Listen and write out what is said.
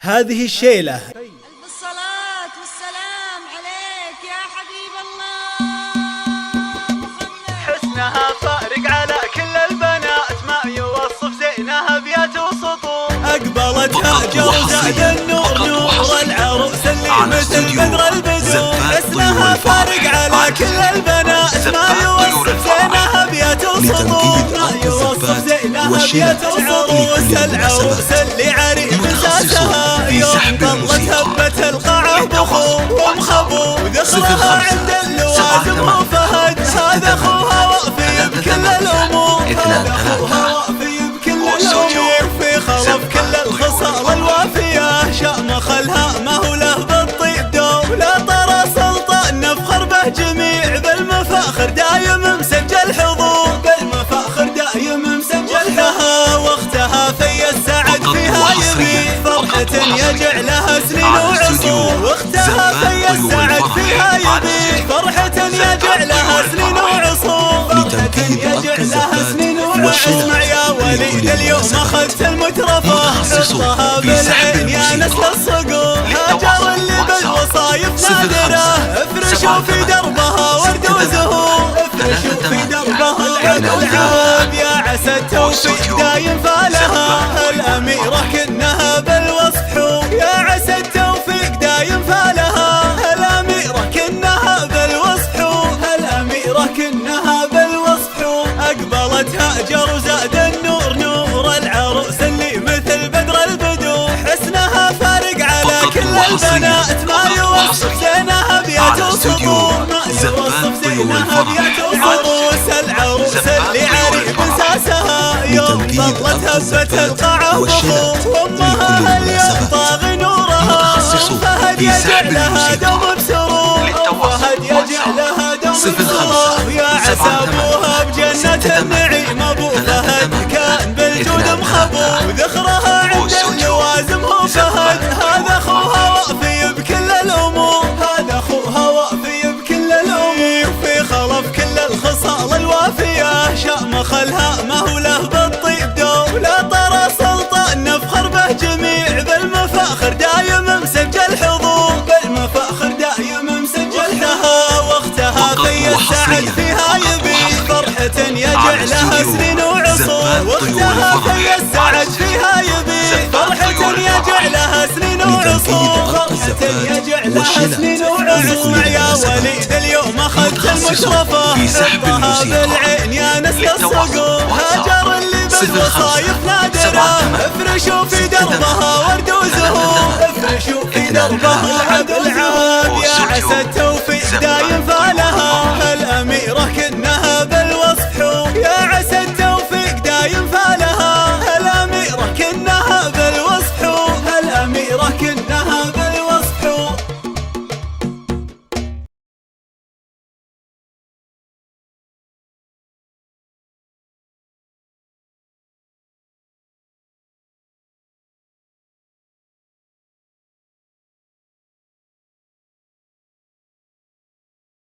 هذه الشيلة. الصلاة والسلام عليك يا حبيب الله محمد. حسنها فارق على كل البنات، ما يوصف زينها بيات وسطور. أقبلت هاجر وزاد النور نور العروس اللي مثل بدر البدور. حسنها فارق على كل البنات، ما يوصف زينها بيات وسطور. ما يوصف زينها بيات وسطور. العروس اللي عريق مساسها يوم طلت هبة القاعة بخور ومخبور. ذخرها عند اللوازم هو فهد، هذا اخوها وافي بكل الامور. هذا اخوها وافي بكل الامور. في خلف كل الخصال الوافية شأم خلها ما هو له بالطيب دور. لا ترى سلطان نفخر به جميع، بالمفاخر دايم مسجل حضور. بالمفاخر دايم مسجل لها واختها في السعد فيها يبي فرحة يجعلها سنين وعصور. واختها في السعد فيها يبي فرحة يجعلها سنين وعصور. فرحة يجعلها سنين وعصور. اسمع يا وليد اليوم اخذت المترفة، حطها بالعين يا نسل الصقور. هاجر اللي بالوصايف نادرة، افرشوا في دربها ورد وزهور. افرشوا في دربها العاب يا عسى التوفيق دايم فالها. الأميرة كنها بالوصف حور، يا عسى التوفيق دايم فالها. الأميرة كنها بالوصف حور، الأميرة كنها بالوصف حور. أقبلت هاجر وزاد النور نور العروس اللي مثل بدر البدور. حسنها فارق على كل البنات، ما يوصف زينها بيات وسطور. ما يوصف زينها بيات وسطور. العروس اللي عريق مساسها يوم طلت هبة القاعة بخور. وامها اليوم طاغي نورها، فهد يجعلها دوم بسرور. فهد يجعلها دوم بسرور. يا عسى ابوها بجنة النعيم. ابو فهد كان بالجود مخبور. وذخرها عند اللوازم هو فهد، هذا اخوها وافي بكل الامور. هذا اخوها وافي بكل الامور. في خلف كل الخصال الوافية شأم خلها ما هو له بالطيب دور. لا ترى سلطان نفخر به جميع، بالمفاخر دايم مسجل حضور. بالمفاخر دايم مسجل لها واختها في السعد فيها يبي فرحة يجعلها سنين وعصور. واختها في السعد فيها يبي فرحة يجعلها سنين وعصور. فرحة يجعلها سنين وعصور. اسمع يا وليد اليوم اخذت المشرفة، حطها بالعين يا نسل الصقور. هاجر اللي بالوصايف نادرة، افرشوا في دربها ورد وزهور. افرشوا في دربها ورد وزهور. يا عسى